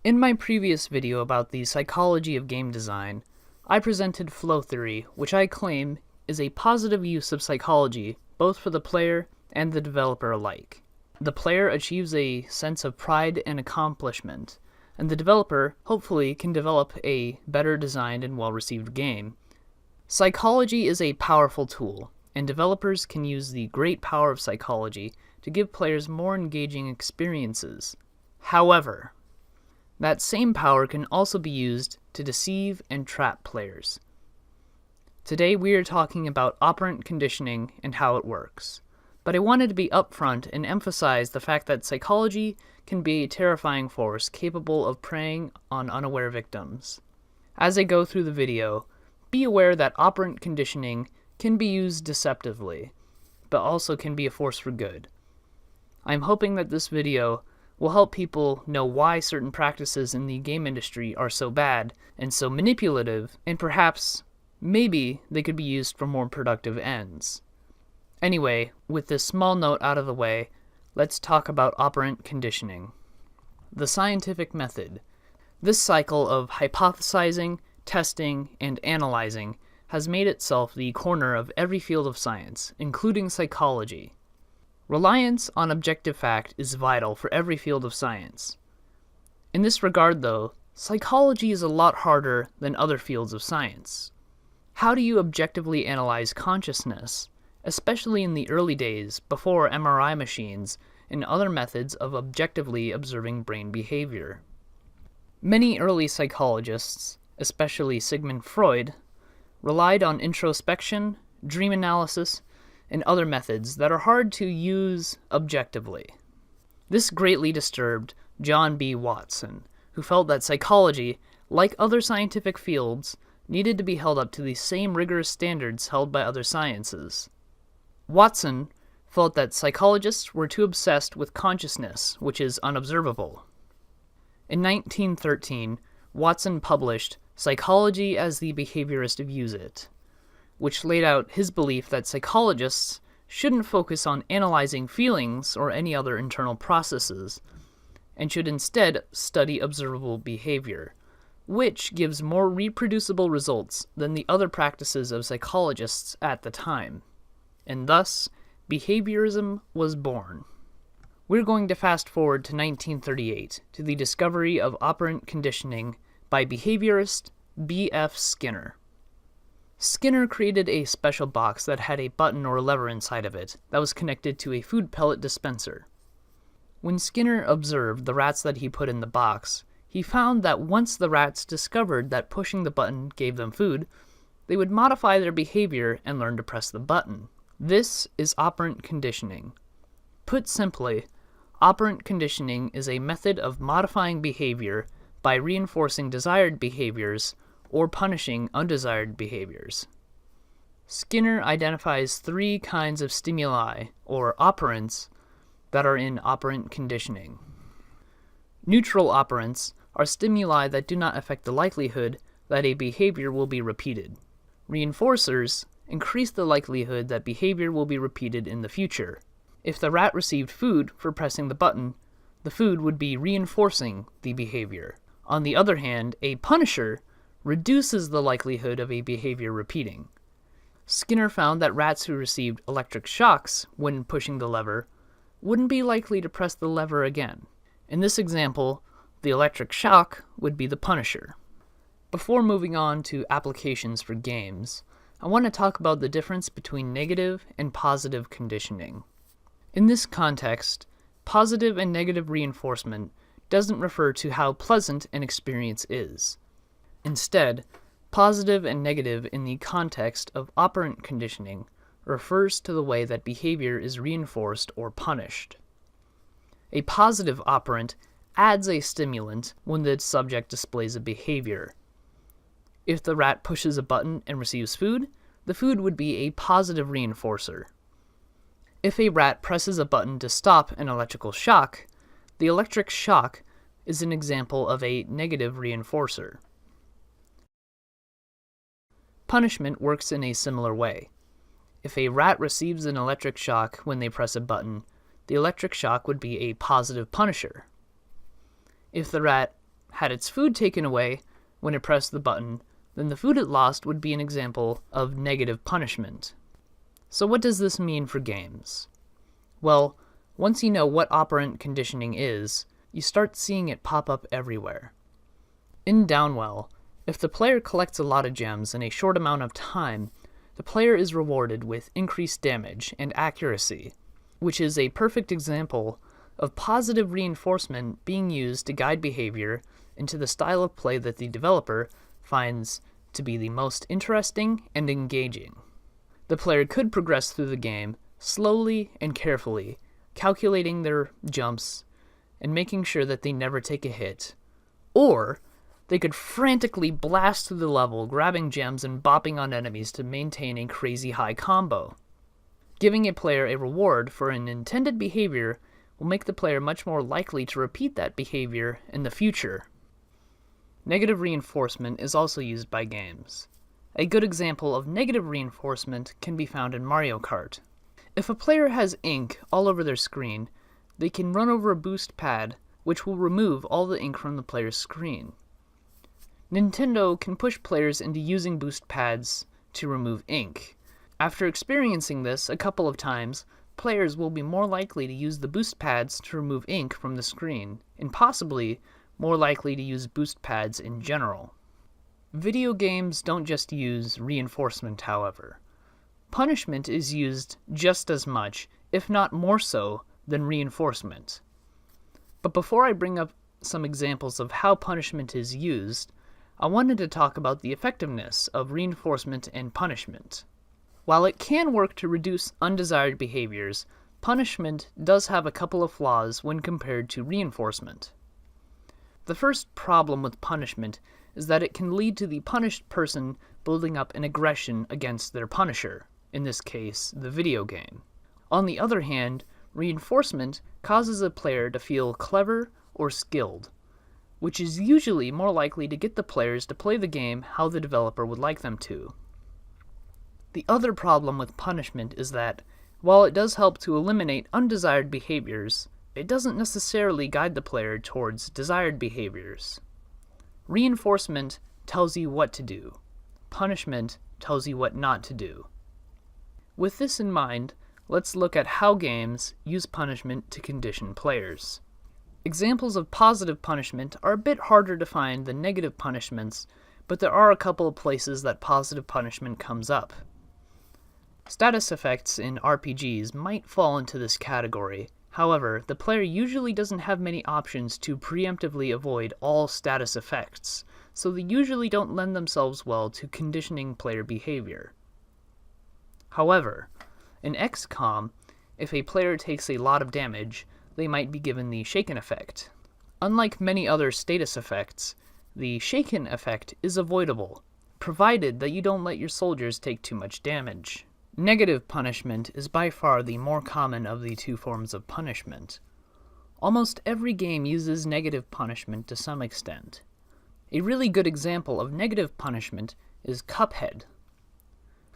In my previous video about the psychology of game design, I presented flow theory, which I claim is a positive use of psychology both for the player and the developer alike. The player achieves a sense of pride and accomplishment, and the developer hopefully can develop a better designed and well-received game. Psychology is a powerful tool, and developers can use the great power of psychology to give players more engaging experiences. However, that same power can also be used to deceive and trap players. Today we are talking about operant conditioning and how it works, but I wanted to be upfront and emphasize the fact that psychology can be a terrifying force capable of preying on unaware victims. As I go through the video, be aware that operant conditioning can be used deceptively, but also can be a force for good. I am hoping that this video will help people know why certain practices in the game industry are so bad and so manipulative, and perhaps, maybe, they could be used for more productive ends. Anyway, with this small note out of the way, let's talk about operant conditioning. The scientific method. This cycle of hypothesizing, testing, and analyzing has made itself the corner of every field of science, including psychology. Reliance on objective fact is vital for every field of science. In this regard, though, psychology is a lot harder than other fields of science. How do you objectively analyze consciousness, especially in the early days before MRI machines and other methods of objectively observing brain behavior? Many early psychologists, especially Sigmund Freud, relied on introspection, dream analysis, and other methods that are hard to use objectively. This greatly disturbed John B. Watson, who felt that psychology, like other scientific fields, needed to be held up to the same rigorous standards held by other sciences. Watson felt that psychologists were too obsessed with consciousness, which is unobservable. In 1913, Watson published Psychology as the Behaviorist Views It, which laid out his belief that psychologists shouldn't focus on analyzing feelings or any other internal processes, and should instead study observable behavior, which gives more reproducible results than the other practices of psychologists at the time. And thus, behaviorism was born. We're going to fast forward to 1938, to the discovery of operant conditioning by behaviorist B.F. Skinner. Skinner created a special box that had a button or lever inside of it that was connected to a food pellet dispenser. When Skinner observed the rats that he put in the box, he found that once the rats discovered that pushing the button gave them food, they would modify their behavior and learn to press the button. This is operant conditioning. Put simply, operant conditioning is a method of modifying behavior by reinforcing desired behaviors or punishing undesired behaviors. Skinner identifies three kinds of stimuli, or operants, that are in operant conditioning. Neutral operants are stimuli that do not affect the likelihood that a behavior will be repeated. Reinforcers increase the likelihood that behavior will be repeated in the future. If the rat received food for pressing the button, the food would be reinforcing the behavior. On the other hand, a punisher reduces the likelihood of a behavior repeating. Skinner found that rats who received electric shocks when pushing the lever wouldn't be likely to press the lever again. In this example, the electric shock would be the punisher. Before moving on to applications for games, I want to talk about the difference between negative and positive conditioning. In this context, positive and negative reinforcement doesn't refer to how pleasant an experience is. Instead, positive and negative in the context of operant conditioning refers to the way that behavior is reinforced or punished. A positive operant adds a stimulant when the subject displays a behavior. If the rat pushes a button and receives food, the food would be a positive reinforcer. If a rat presses a button to stop an electrical shock, the electric shock is an example of a negative reinforcer. Punishment works in a similar way. If a rat receives an electric shock when they press a button, the electric shock would be a positive punisher. If the rat had its food taken away when it pressed the button, then the food it lost would be an example of negative punishment. So what does this mean for games? Well, once you know what operant conditioning is, you start seeing it pop up everywhere. In Downwell, if the player collects a lot of gems in a short amount of time, the player is rewarded with increased damage and accuracy, which is a perfect example of positive reinforcement being used to guide behavior into the style of play that the developer finds to be the most interesting and engaging. The player could progress through the game slowly and carefully, calculating their jumps and making sure that they never take a hit, or they could frantically blast through the level, grabbing gems and bopping on enemies to maintain a crazy high combo. Giving a player a reward for an intended behavior will make the player much more likely to repeat that behavior in the future. Negative reinforcement is also used by games. A good example of negative reinforcement can be found in Mario Kart. If a player has ink all over their screen, they can run over a boost pad, which will remove all the ink from the player's screen. Nintendo can push players into using boost pads to remove ink. After experiencing this a couple of times, players will be more likely to use the boost pads to remove ink from the screen, and possibly more likely to use boost pads in general. Video games don't just use reinforcement, however. Punishment is used just as much, if not more so, than reinforcement. But before I bring up some examples of how punishment is used, I wanted to talk about the effectiveness of reinforcement and punishment. While it can work to reduce undesired behaviors, punishment does have a couple of flaws when compared to reinforcement. The first problem with punishment is that it can lead to the punished person building up an aggression against their punisher, in this case, the video game. On the other hand, reinforcement causes a player to feel clever or skilled, which is usually more likely to get the players to play the game how the developer would like them to. The other problem with punishment is that, while it does help to eliminate undesired behaviors, it doesn't necessarily guide the player towards desired behaviors. Reinforcement tells you what to do. Punishment tells you what not to do. With this in mind, let's look at how games use punishment to condition players. Examples of positive punishment are a bit harder to find than negative punishments, but there are a couple of places that positive punishment comes up. Status effects in RPGs might fall into this category. However, the player usually doesn't have many options to preemptively avoid all status effects, so they usually don't lend themselves well to conditioning player behavior. However, in XCOM, if a player takes a lot of damage, they might be given the shaken effect. Unlike many other status effects, the shaken effect is avoidable, provided that you don't let your soldiers take too much damage. Negative punishment is by far the more common of the two forms of punishment. Almost every game uses negative punishment to some extent. A really good example of negative punishment is Cuphead.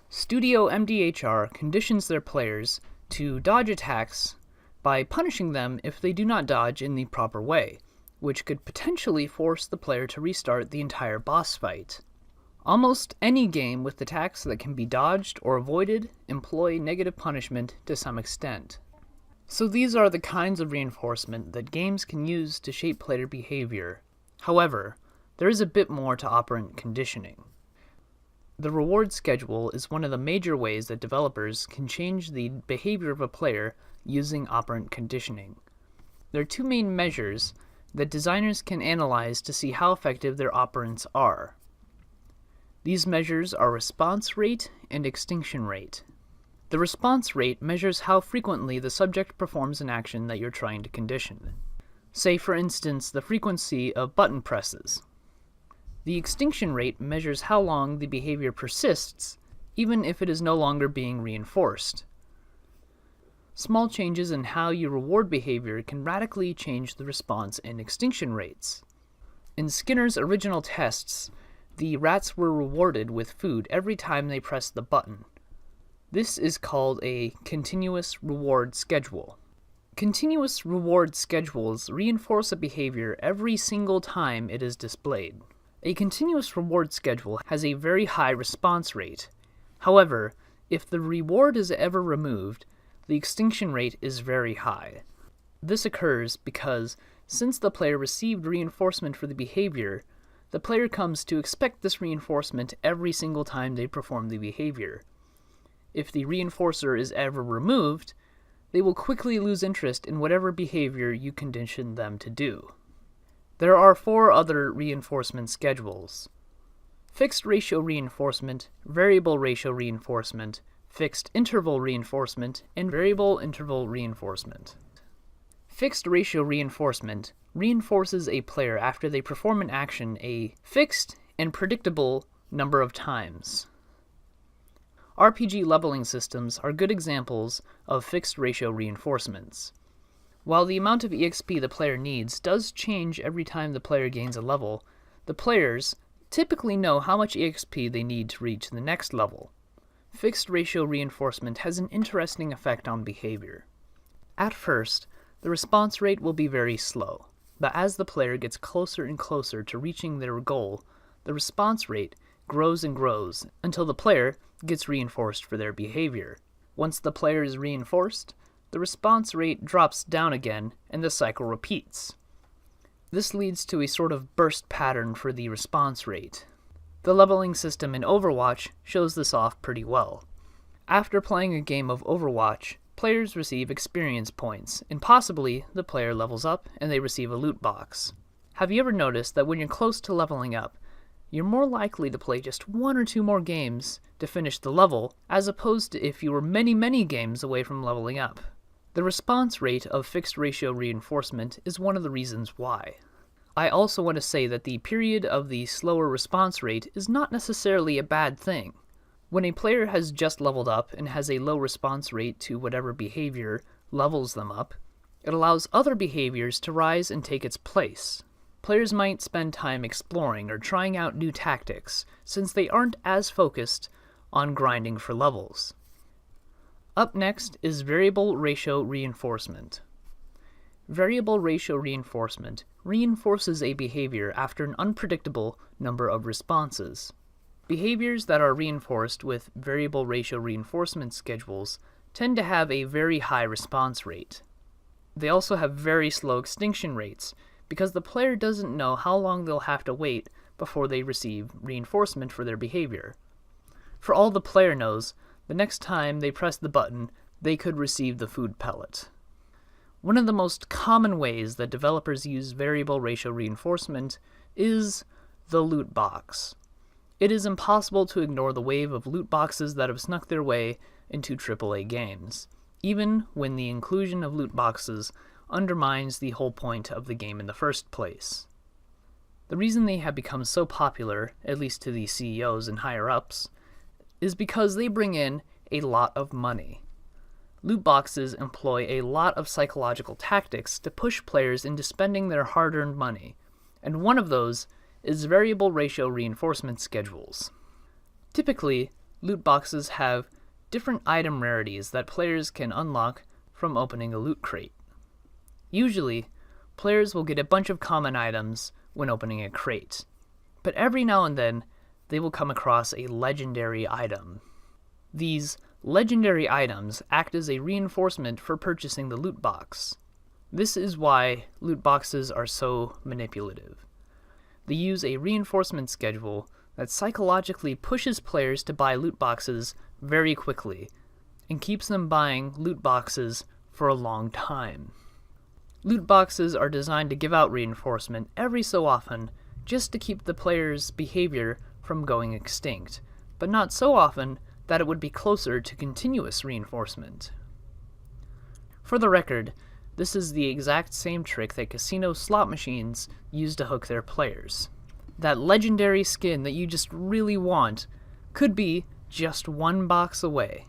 Studio MDHR conditions their players to dodge attacks by punishing them if they do not dodge in the proper way, which could potentially force the player to restart the entire boss fight. Almost any game with attacks that can be dodged or avoided employ negative punishment to some extent. So these are the kinds of reinforcement that games can use to shape player behavior. However, there is a bit more to operant conditioning. The reward schedule is one of the major ways that developers can change the behavior of a player using operant conditioning. There are two main measures that designers can analyze to see how effective their operants are. These measures are response rate and extinction rate. The response rate measures how frequently the subject performs an action that you're trying to condition. Say, for instance, the frequency of button presses. The extinction rate measures how long the behavior persists, even if it is no longer being reinforced. Small changes in how you reward behavior can radically change the response and extinction rates. In Skinner's original tests, the rats were rewarded with food every time they pressed the button. This is called a continuous reward schedule. Continuous reward schedules reinforce a behavior every single time it is displayed. A continuous reward schedule has a very high response rate. However, if the reward is ever removed, the extinction rate is very high. This occurs because, since the player received reinforcement for the behavior, the player comes to expect this reinforcement every single time they perform the behavior. If the reinforcer is ever removed, they will quickly lose interest in whatever behavior you condition them to do. There are 4 other reinforcement schedules: fixed ratio reinforcement, variable ratio reinforcement, fixed interval reinforcement, and variable interval reinforcement. Fixed ratio reinforcement reinforces a player after they perform an action a fixed and predictable number of times. RPG leveling systems are good examples of fixed ratio reinforcements. While the amount of EXP the player needs does change every time the player gains a level, the players typically know how much EXP they need to reach the next level. Fixed ratio reinforcement has an interesting effect on behavior. At first, the response rate will be very slow, but as the player gets closer and closer to reaching their goal, the response rate grows and grows until the player gets reinforced for their behavior. Once the player is reinforced, the response rate drops down again and the cycle repeats. This leads to a sort of burst pattern for the response rate. The leveling system in Overwatch shows this off pretty well. After playing a game of Overwatch, players receive experience points, and possibly the player levels up and they receive a loot box. Have you ever noticed that when you're close to leveling up, you're more likely to play just 1 or 2 more games to finish the level, as opposed to if you were many games away from leveling up? The response rate of fixed ratio reinforcement is one of the reasons why. I also want to say that the period of the slower response rate is not necessarily a bad thing. When a player has just leveled up and has a low response rate to whatever behavior levels them up, it allows other behaviors to rise and take its place. Players might spend time exploring or trying out new tactics, since they aren't as focused on grinding for levels. Up next is variable ratio reinforcement. Variable ratio reinforcement reinforces a behavior after an unpredictable number of responses. Behaviors that are reinforced with variable ratio reinforcement schedules tend to have a very high response rate. They also have very slow extinction rates, because the player doesn't know how long they'll have to wait before they receive reinforcement for their behavior. For all the player knows, the next time they press the button, they could receive the food pellet. One of the most common ways that developers use variable ratio reinforcement is the loot box. It is impossible to ignore the wave of loot boxes that have snuck their way into AAA games, even when the inclusion of loot boxes undermines the whole point of the game in the first place. The reason they have become so popular, at least to the CEOs and higher-ups, is because they bring in a lot of money. Loot boxes employ a lot of psychological tactics to push players into spending their hard-earned money, and one of those is variable ratio reinforcement schedules. Typically, loot boxes have different item rarities that players can unlock from opening a loot crate. Usually, players will get a bunch of common items when opening a crate, but every now and then they will come across a legendary item. These legendary items act as a reinforcement for purchasing the loot box. This is why loot boxes are so manipulative. They use a reinforcement schedule that psychologically pushes players to buy loot boxes very quickly, and keeps them buying loot boxes for a long time. Loot boxes are designed to give out reinforcement every so often, just to keep the player's behavior from going extinct, but not so often that it would be closer to continuous reinforcement. For the record, this is the exact same trick that casino slot machines use to hook their players. That legendary skin that you just really want could be just 1 box away,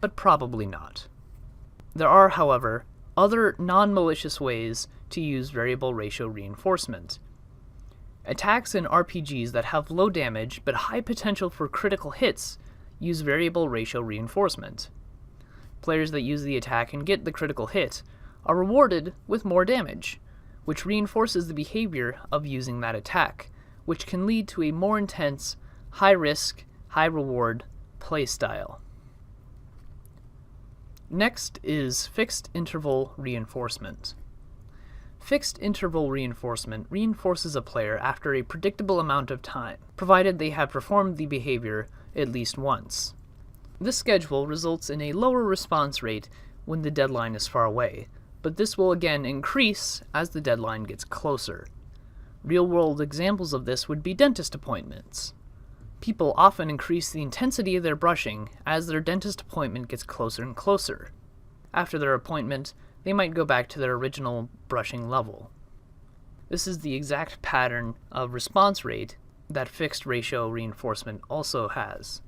but probably not. There are, however, other non-malicious ways to use variable ratio reinforcement. Attacks in RPGs that have low damage but high potential for critical hits use variable ratio reinforcement. Players that use the attack and get the critical hit are rewarded with more damage, which reinforces the behavior of using that attack, which can lead to a more intense, high-risk, high-reward playstyle. Next is fixed interval reinforcement. Fixed interval reinforcement reinforces a player after a predictable amount of time, provided they have performed the behavior at least once. This schedule results in a lower response rate when the deadline is far away, but this will again increase as the deadline gets closer. Real-world examples of this would be dentist appointments. People often increase the intensity of their brushing as their dentist appointment gets closer and closer. After their appointment, they might go back to their original brushing level. This is the exact pattern of response rate that fixed ratio reinforcement also has.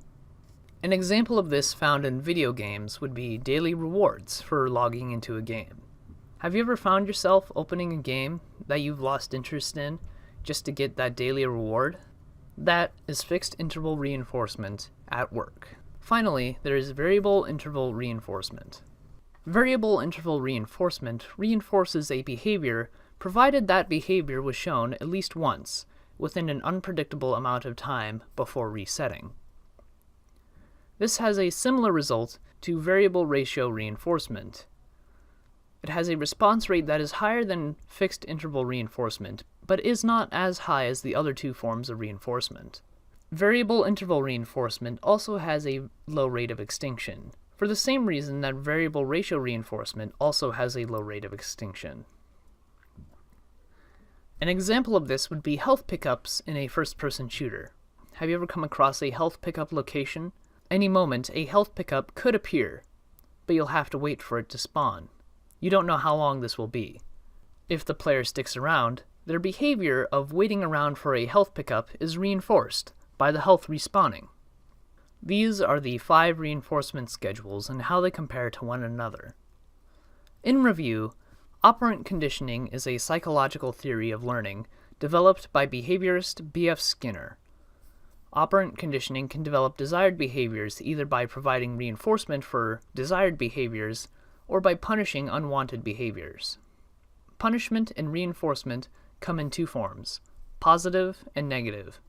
An example of this found in video games would be daily rewards for logging into a game. Have you ever found yourself opening a game that you've lost interest in just to get that daily reward? That is fixed interval reinforcement at work. Finally, there is variable interval reinforcement. Variable interval reinforcement reinforces a behavior provided that behavior was shown at least once within an unpredictable amount of time before resetting. This has a similar result to variable ratio reinforcement. It has a response rate that is higher than fixed interval reinforcement, but is not as high as the other two forms of reinforcement. Variable interval reinforcement also has a low rate of extinction, for the same reason that variable ratio reinforcement also has a low rate of extinction. An example of this would be health pickups in a first-person shooter. Have you ever come across a health pickup location? Any moment, a health pickup could appear, but you'll have to wait for it to spawn. You don't know how long this will be. If the player sticks around, their behavior of waiting around for a health pickup is reinforced by the health respawning. These are the 5 reinforcement schedules and how they compare to one another. In review, operant conditioning is a psychological theory of learning developed by behaviorist B.F. Skinner. Operant conditioning can develop desired behaviors either by providing reinforcement for desired behaviors or by punishing unwanted behaviors. Punishment and reinforcement come in 2 forms, positive and negative.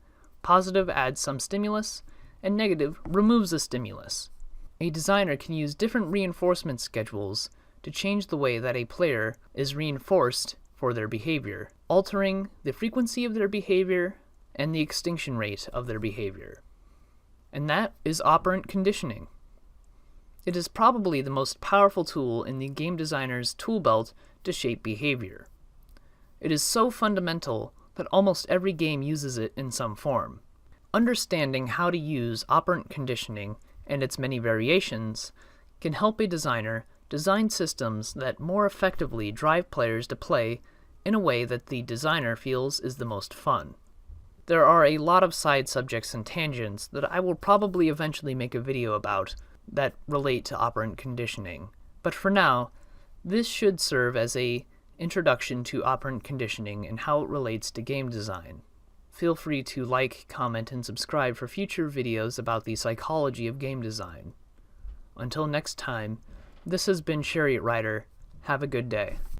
Positive adds some stimulus, and negative removes a stimulus. A designer can use different reinforcement schedules to change the way that a player is reinforced for their behavior, altering the frequency of their behavior and the extinction rate of their behavior. And that is operant conditioning. It is probably the most powerful tool in the game designer's tool belt to shape behavior. It is so fundamental that almost every game uses it in some form. Understanding how to use operant conditioning and its many variations can help a designer design systems that more effectively drive players to play in a way that the designer feels is the most fun. There are a lot of side subjects and tangents that I will probably eventually make a video about that relate to operant conditioning, but for now, this should serve as an introduction to operant conditioning and how it relates to game design. Feel free to like, comment, and subscribe for future videos about the psychology of game design. Until next time, this has been Chariot Rider. Have a good day.